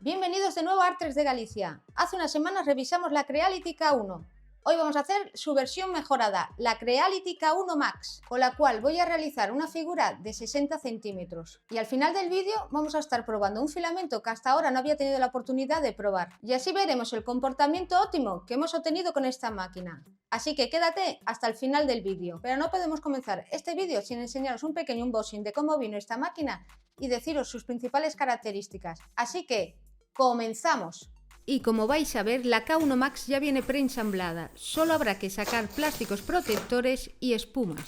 Bienvenidos de nuevo a Artres de Galicia. Hace unas semanas revisamos la Creality K1. Hoy vamos a hacer su versión mejorada, la Creality K1 Max, con la cual voy a realizar una figura de 60 centímetros. Y al final del vídeo vamos a estar probando un filamento que hasta ahora no había tenido la oportunidad de probar. Y así veremos el comportamiento óptimo que hemos obtenido con esta máquina. Así que quédate hasta el final del vídeo. Pero no podemos comenzar este vídeo sin enseñaros un pequeño unboxing de cómo vino esta máquina y deciros sus principales características. Así que ¡comenzamos! Y como vais a ver, la K1 Max ya viene preensamblada, solo habrá que sacar plásticos protectores y espumas.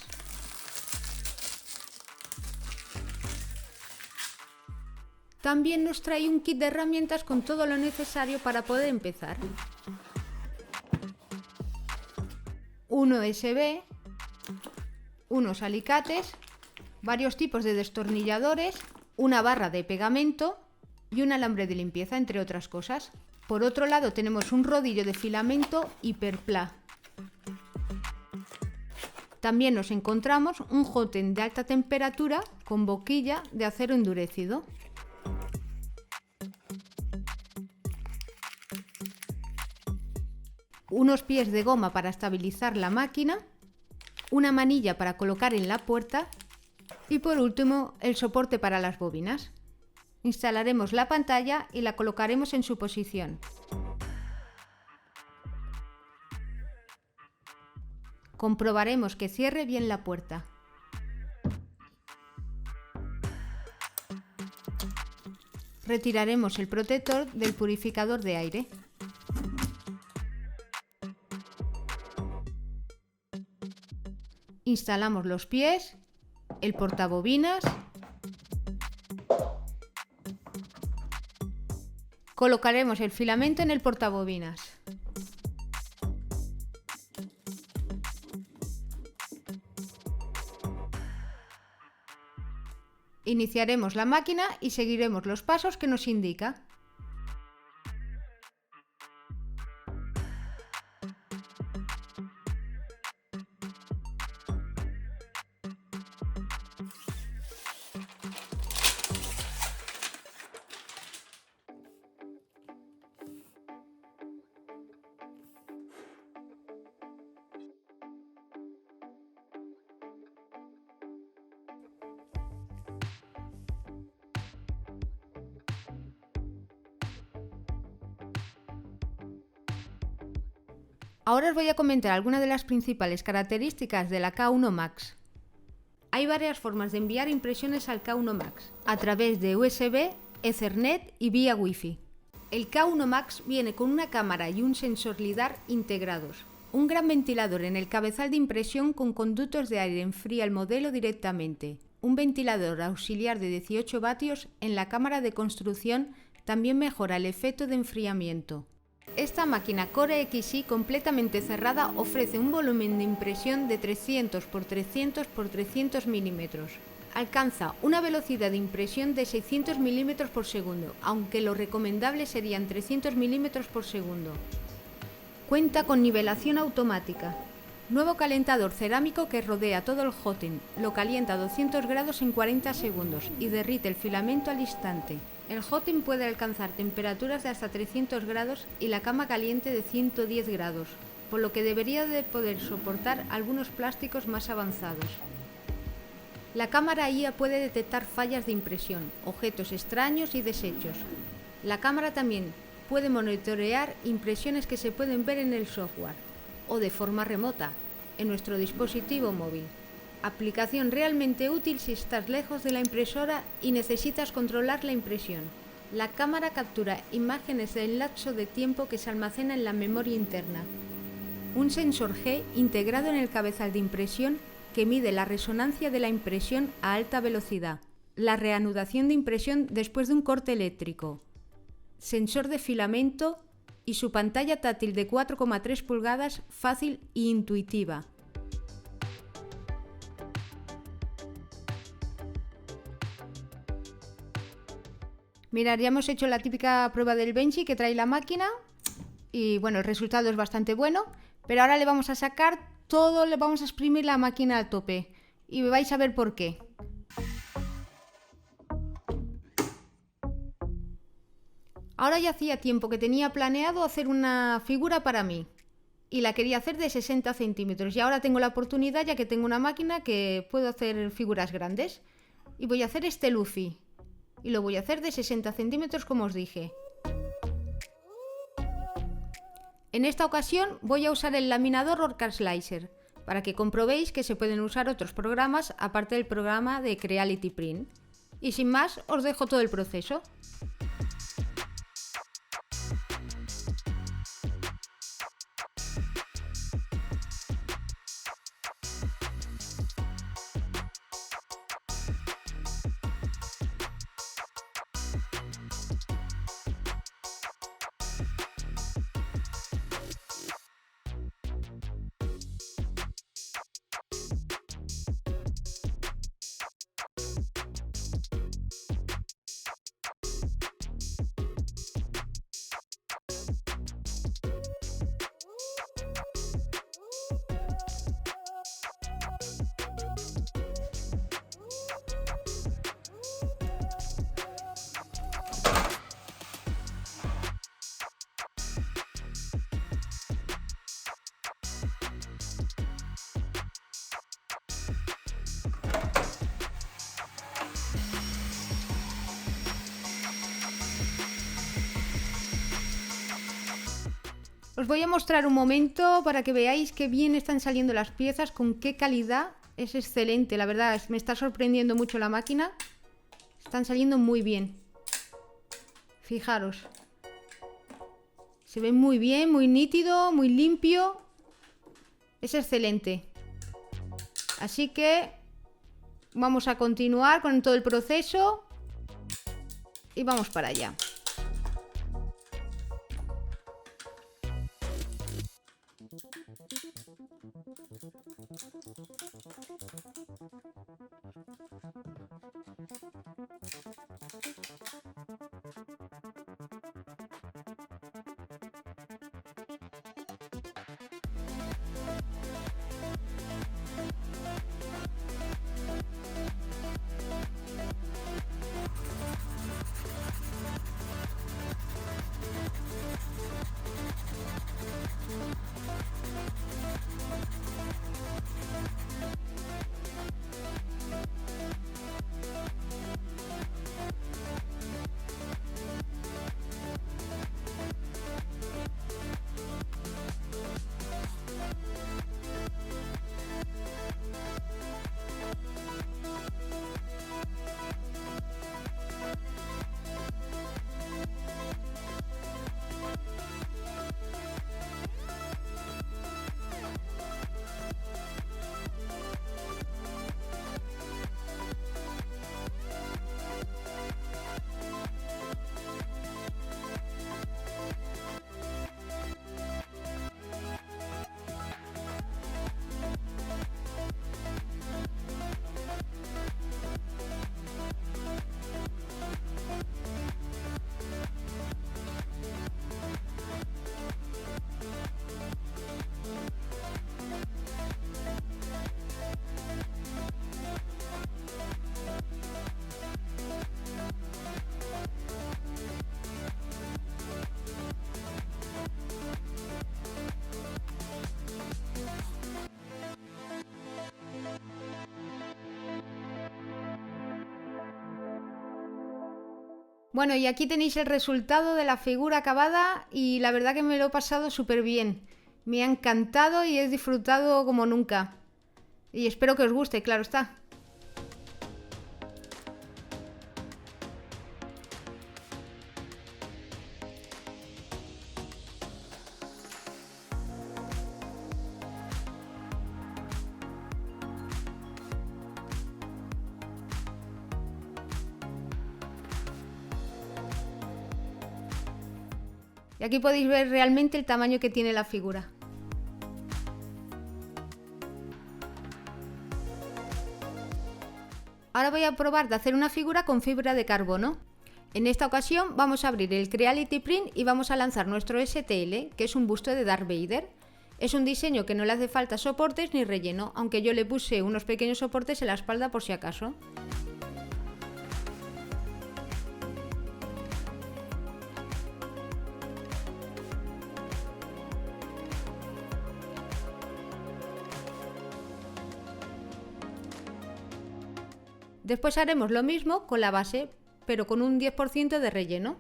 También nos trae un kit de herramientas con todo lo necesario para poder empezar. Un USB, unos alicates, varios tipos de destornilladores, una barra de pegamento y un alambre de limpieza, entre otras cosas. Por otro lado tenemos un rodillo de filamento Hiperpla. También nos encontramos un Hotend de alta temperatura con boquilla de acero endurecido. Unos pies de goma para estabilizar la máquina, una manilla para colocar en la puerta y por último el soporte para las bobinas. Instalaremos la pantalla y la colocaremos en su posición. Comprobaremos que cierre bien la puerta. Retiraremos el protector del purificador de aire. Instalamos los pies, el portabobinas. Colocaremos el filamento en el portabobinas. Iniciaremos la máquina y seguiremos los pasos que nos indica. Ahora os voy a comentar algunas de las principales características de la K1 Max. Hay varias formas de enviar impresiones al K1 Max, a través de USB, Ethernet y vía Wi-Fi. El K1 Max viene con una cámara y un sensor LiDAR integrados. Un gran ventilador en el cabezal de impresión con conductos de aire enfría el modelo directamente. Un ventilador auxiliar de 18 vatios en la cámara de construcción también mejora el efecto de enfriamiento. Esta máquina Core XI completamente cerrada ofrece un volumen de impresión de 300 x 300 x 300 milímetros. Alcanza una velocidad de impresión de 600 milímetros por segundo, aunque lo recomendable serían 300 milímetros por segundo. Cuenta con nivelación automática. Nuevo calentador cerámico que rodea todo el Hotend, lo calienta a 200 grados en 40 segundos y derrite el filamento al instante. El Hotend puede alcanzar temperaturas de hasta 300 grados y la cama caliente de 110 grados, por lo que debería de poder soportar algunos plásticos más avanzados. La cámara IA puede detectar fallas de impresión, objetos extraños y desechos. La cámara también puede monitorear impresiones que se pueden ver en el software o de forma remota, en nuestro dispositivo móvil. Aplicación realmente útil si estás lejos de la impresora y necesitas controlar la impresión. La cámara captura imágenes del lapso de tiempo que se almacena en la memoria interna. Un sensor G integrado en el cabezal de impresión que mide la resonancia de la impresión a alta velocidad, la reanudación de impresión después de un corte eléctrico. Sensor de filamento y su pantalla táctil de 4,3 pulgadas fácil e intuitiva. Mirad, ya hemos hecho la típica prueba del Benchy que trae la máquina y bueno, el resultado es bastante bueno, pero ahora le vamos a sacar todo, le vamos a exprimir la máquina a tope y vais a ver por qué. Ahora ya hacía tiempo que tenía planeado hacer una figura para mí y la quería hacer de 60 centímetros y ahora tengo la oportunidad ya que tengo una máquina que puedo hacer figuras grandes y voy a hacer este Luffy y lo voy a hacer de 60 centímetros como os dije. En esta ocasión voy a usar el laminador Orca Slicer para que comprobéis que se pueden usar otros programas aparte del programa de Creality Print. Y sin más, os dejo todo el proceso. Os voy a mostrar un momento para que veáis qué bien están saliendo las piezas, con qué calidad. Es excelente, la verdad, me está sorprendiendo mucho la máquina. Están saliendo muy bien. Fijaros. Se ve muy bien, muy nítido, muy limpio. Es excelente. Así que vamos a continuar con todo el proceso y vamos para allá. Bueno, y aquí tenéis el resultado de la figura acabada y la verdad que me lo he pasado súper bien. Me ha encantado y he disfrutado como nunca. Y espero que os guste, claro está. Y aquí podéis ver realmente el tamaño que tiene la figura. Ahora voy a probar de hacer una figura con fibra de carbono. En esta ocasión vamos a abrir el Creality Print y vamos a lanzar nuestro STL, que es un busto de Darth Vader. Es un diseño que no le hace falta soportes ni relleno, aunque yo le puse unos pequeños soportes en la espalda por si acaso. Después haremos lo mismo con la base, pero con un 10% de relleno.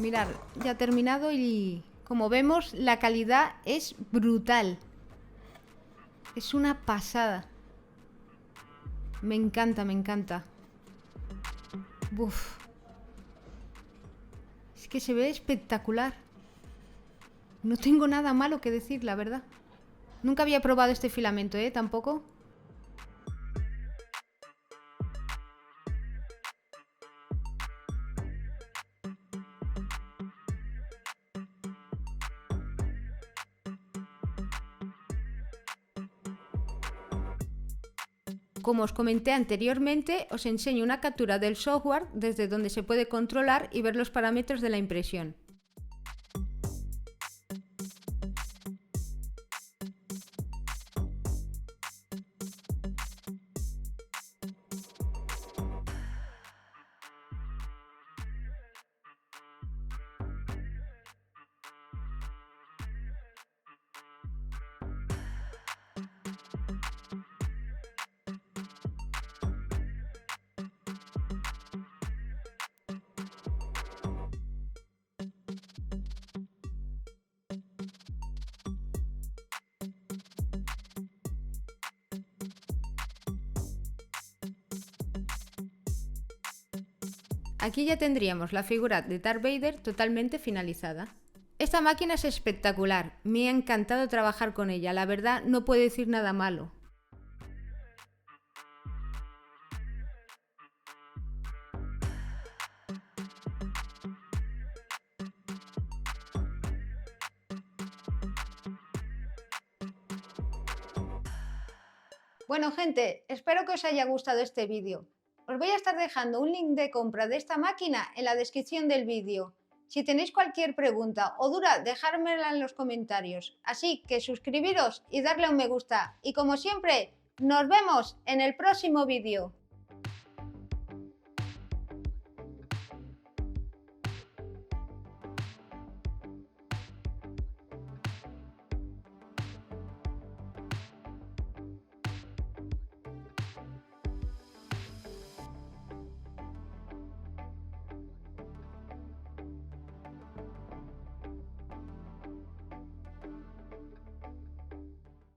Mirad, ya ha terminado y como vemos la calidad es brutal. Es una pasada. Me encanta, me encanta. Uf. Es que se ve espectacular. No tengo nada malo que decir, la verdad. Nunca había probado este filamento, tampoco. Como os comenté anteriormente, os enseño una captura del software desde donde se puede controlar y ver los parámetros de la impresión. Aquí ya tendríamos la figura de Darth Vader totalmente finalizada. Esta máquina es espectacular, me ha encantado trabajar con ella, la verdad no puedo decir nada malo. Bueno gente, espero que os haya gustado este vídeo. Os voy a estar dejando un link de compra de esta máquina en la descripción del vídeo. Si tenéis cualquier pregunta o duda, dejármela en los comentarios. Así que suscribiros y darle a un me gusta. Y como siempre, nos vemos en el próximo vídeo.